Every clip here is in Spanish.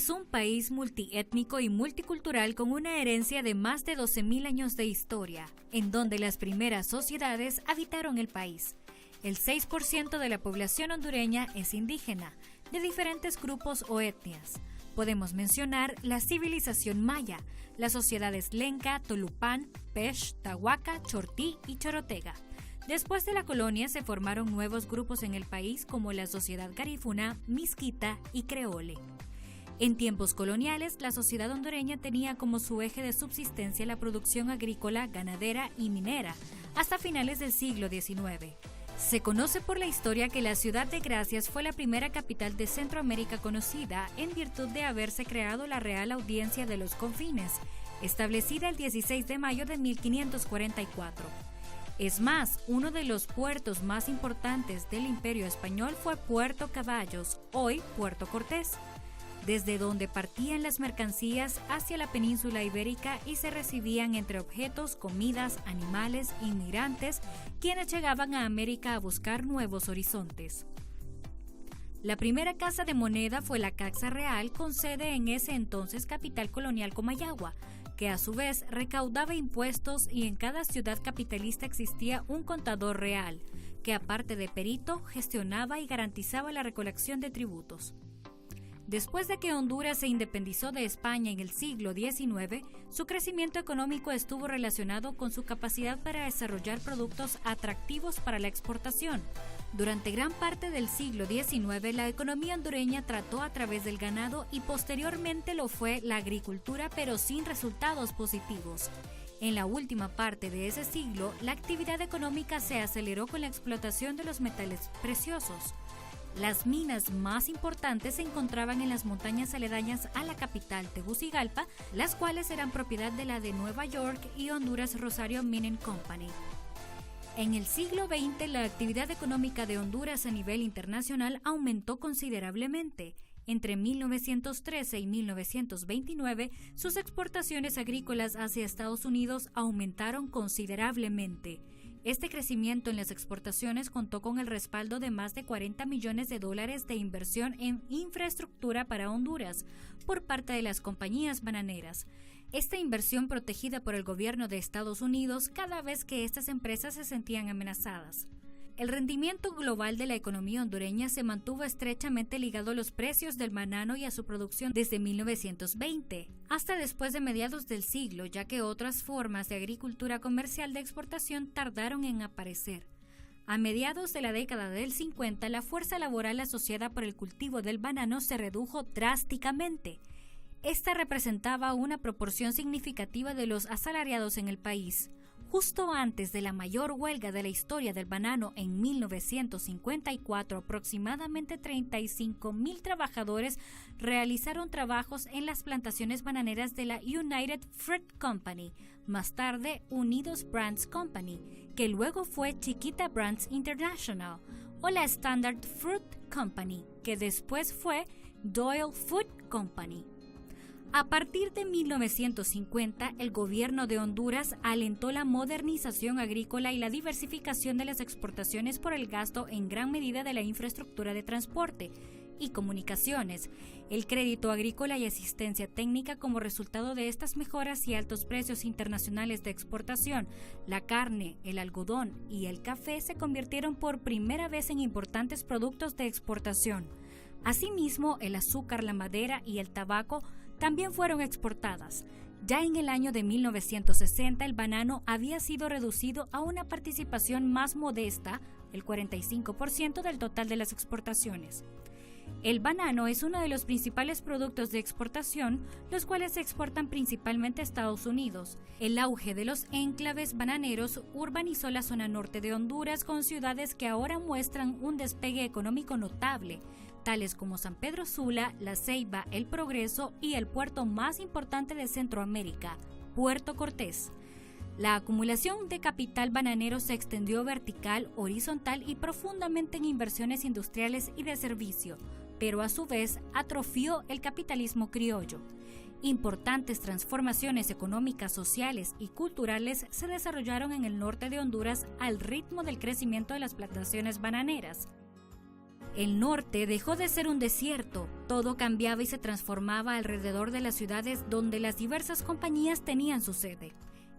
es un país multiétnico y multicultural con una herencia de más de 12.000 años de historia, en donde las primeras sociedades habitaron el país. El 6% de la población hondureña es indígena, de diferentes grupos o etnias. Podemos mencionar la civilización maya, las sociedades Lenca, Tolupán, Pesh, Tahuaca, Chortí y Chorotega. Después de la colonia se formaron nuevos grupos en el país como la sociedad garífuna, misquita y creole. En tiempos coloniales, la sociedad hondureña tenía como su eje de subsistencia la producción agrícola, ganadera y minera, hasta finales del siglo XIX. Se conoce por la historia que la ciudad de Gracias fue la primera capital de Centroamérica conocida en virtud de haberse creado la Real Audiencia de los Confines, establecida el 16 de mayo de 1544. Es más, uno de los puertos más importantes del Imperio Español fue Puerto Caballos, hoy Puerto Cortés, desde donde partían las mercancías hacia la península ibérica y se recibían entre objetos, comidas, animales, inmigrantes, quienes llegaban a América a buscar nuevos horizontes. La primera casa de moneda fue la Caxa Real, con sede en ese entonces capital colonial Comayagua, que a su vez recaudaba impuestos, y en cada ciudad capitalista existía un contador real, que aparte de perito, gestionaba y garantizaba la recolección de tributos. Después de que Honduras se independizó de España en el siglo XIX, su crecimiento económico estuvo relacionado con su capacidad para desarrollar productos atractivos para la exportación. Durante gran parte del siglo XIX, la economía hondureña trató a través del ganado y posteriormente lo fue la agricultura, pero sin resultados positivos. En la última parte de ese siglo, la actividad económica se aceleró con la explotación de los metales preciosos. Las minas más importantes se encontraban en las montañas aledañas a la capital, Tegucigalpa, las cuales eran propiedad de la de Nueva York y Honduras Rosario Mining Company. En el siglo XX, la actividad económica de Honduras a nivel internacional aumentó considerablemente. Entre 1913 y 1929, sus exportaciones agrícolas hacia Estados Unidos aumentaron considerablemente. Este crecimiento en las exportaciones contó con el respaldo de más de $40 millones de inversión en infraestructura para Honduras por parte de las compañías bananeras. Esta inversión protegida por el gobierno de Estados Unidos cada vez que estas empresas se sentían amenazadas. El rendimiento global de la economía hondureña se mantuvo estrechamente ligado a los precios del banano y a su producción desde 1920, hasta después de mediados del siglo, ya que otras formas de agricultura comercial de exportación tardaron en aparecer. A mediados de la década del 50, la fuerza laboral asociada por el cultivo del banano se redujo drásticamente. Esta representaba una proporción significativa de los asalariados en el país. Justo antes de la mayor huelga de la historia del banano en 1954, aproximadamente 35,000 trabajadores realizaron trabajos en las plantaciones bananeras de la United Fruit Company, más tarde Unidos Brands Company, que luego fue Chiquita Brands International, o la Standard Fruit Company, que después fue Doyle Food Company. A partir de 1950, el gobierno de Honduras alentó la modernización agrícola y la diversificación de las exportaciones por el gasto en gran medida de la infraestructura de transporte y comunicaciones, el crédito agrícola y asistencia técnica. Como resultado de estas mejoras y altos precios internacionales de exportación, la carne, el algodón y el café se convirtieron por primera vez en importantes productos de exportación. Asimismo, el azúcar, la madera y el tabaco también fueron exportadas. Ya en el año de 1960, el banano había sido reducido a una participación más modesta, el 45% del total de las exportaciones. El banano es uno de los principales productos de exportación, los cuales se exportan principalmente a Estados Unidos. El auge de los enclaves bananeros urbanizó la zona norte de Honduras con ciudades que ahora muestran un despegue económico notable, tales como San Pedro Sula, La Ceiba, El Progreso y el puerto más importante de Centroamérica, Puerto Cortés. La acumulación de capital bananero se extendió vertical, horizontal y profundamente en inversiones industriales y de servicio, pero a su vez atrofió el capitalismo criollo. Importantes transformaciones económicas, sociales y culturales se desarrollaron en el norte de Honduras al ritmo del crecimiento de las plantaciones bananeras. El norte dejó de ser un desierto, todo cambiaba y se transformaba alrededor de las ciudades donde las diversas compañías tenían su sede.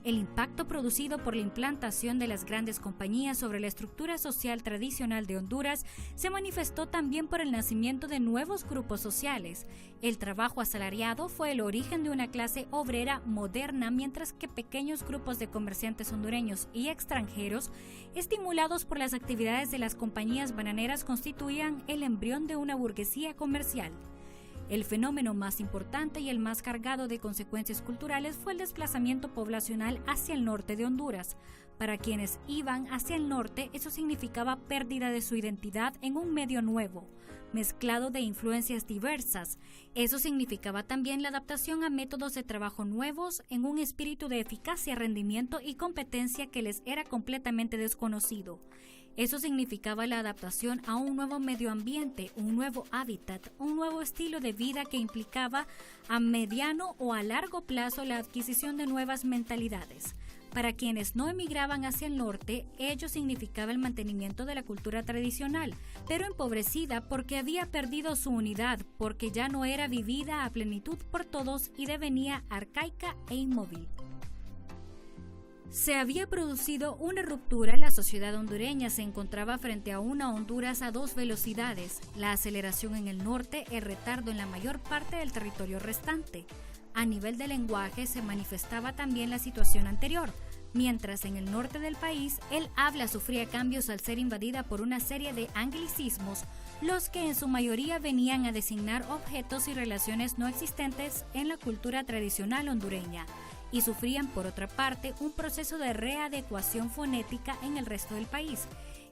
El impacto producido por la implantación de las grandes compañías sobre la estructura social tradicional de Honduras se manifestó también por el nacimiento de nuevos grupos sociales. El trabajo asalariado fue el origen de una clase obrera moderna, mientras que pequeños grupos de comerciantes hondureños y extranjeros, estimulados por las actividades de las compañías bananeras, constituían el embrión de una burguesía comercial. El fenómeno más importante y el más cargado de consecuencias culturales fue el desplazamiento poblacional hacia el norte de Honduras. Para quienes iban hacia el norte, eso significaba pérdida de su identidad en un medio nuevo, mezclado de influencias diversas. Eso significaba también la adaptación a métodos de trabajo nuevos en un espíritu de eficacia, rendimiento y competencia que les era completamente desconocido. Eso significaba la adaptación a un nuevo medio ambiente, un nuevo hábitat, un nuevo estilo de vida que implicaba a mediano o a largo plazo la adquisición de nuevas mentalidades. Para quienes no emigraban hacia el norte, ello significaba el mantenimiento de la cultura tradicional, pero empobrecida porque había perdido su unidad, porque ya no era vivida a plenitud por todos y devenía arcaica e inmóvil. Se había producido una ruptura, la sociedad hondureña se encontraba frente a una Honduras a dos velocidades, la aceleración en el norte, el retardo en la mayor parte del territorio restante. A nivel de lenguaje se manifestaba también la situación anterior, mientras en el norte del país el habla sufría cambios al ser invadida por una serie de anglicismos, los que en su mayoría venían a designar objetos y relaciones no existentes en la cultura tradicional hondureña, y sufrían por otra parte un proceso de readecuación fonética en el resto del país.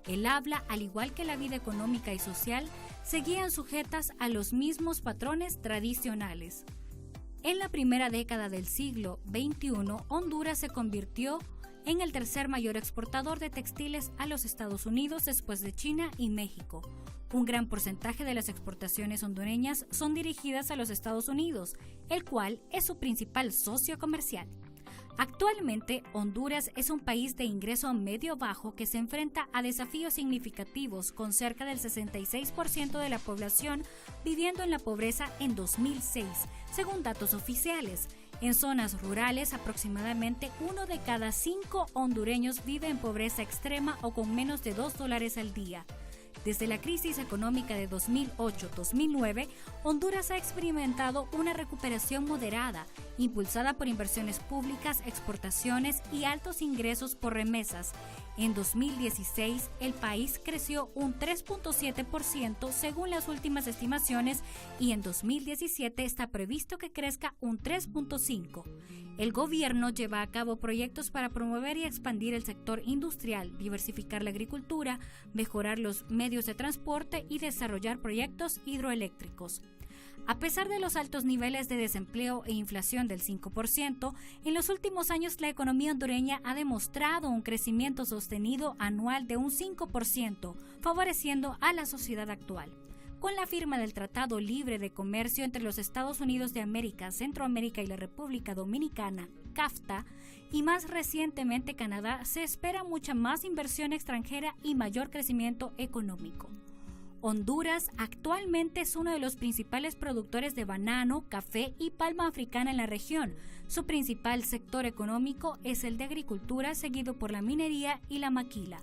El habla, al igual que la vida económica y social, seguían sujetas a los mismos patrones tradicionales. En la primera década del siglo XXI, Honduras se convirtió en el tercer mayor exportador de textiles a los Estados Unidos después de China y México. Un gran porcentaje de las exportaciones hondureñas son dirigidas a los Estados Unidos, el cual es su principal socio comercial. Actualmente, Honduras es un país de ingreso medio-bajo que se enfrenta a desafíos significativos, con cerca del 66% de la población viviendo en la pobreza en 2006, según datos oficiales. En zonas rurales, aproximadamente 1 de cada 5 hondureños vive en pobreza extrema o con menos de $2 al día. Desde la crisis económica de 2008-2009, Honduras ha experimentado una recuperación moderada, impulsada por inversiones públicas, exportaciones y altos ingresos por remesas. En 2016, el país creció un 3.7% según las últimas estimaciones y en 2017 está previsto que crezca un 3.5%. El gobierno lleva a cabo proyectos para promover y expandir el sector industrial, diversificar la agricultura, mejorar los medios de transporte y desarrollar proyectos hidroeléctricos. A pesar de los altos niveles de desempleo e inflación del 5%, en los últimos años la economía hondureña ha demostrado un crecimiento sostenido anual de un 5%, favoreciendo a la sociedad actual. Con la firma del Tratado Libre de Comercio entre los Estados Unidos de América, Centroamérica y la República Dominicana, CAFTA, y más recientemente Canadá, se espera mucha más inversión extranjera y mayor crecimiento económico. Honduras actualmente es uno de los principales productores de banano, café y palma africana en la región. Su principal sector económico es el de agricultura, seguido por la minería y la maquila.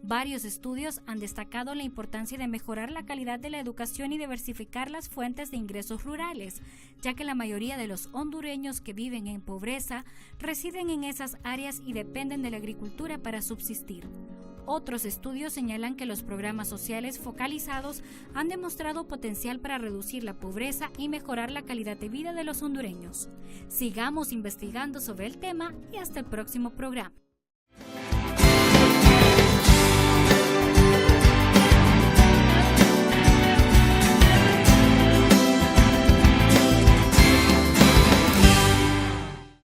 Varios estudios han destacado la importancia de mejorar la calidad de la educación y diversificar las fuentes de ingresos rurales, ya que la mayoría de los hondureños que viven en pobreza residen en esas áreas y dependen de la agricultura para subsistir. Otros estudios señalan que los programas sociales focalizados han demostrado potencial para reducir la pobreza y mejorar la calidad de vida de los hondureños. Sigamos investigando sobre el tema y hasta el próximo programa.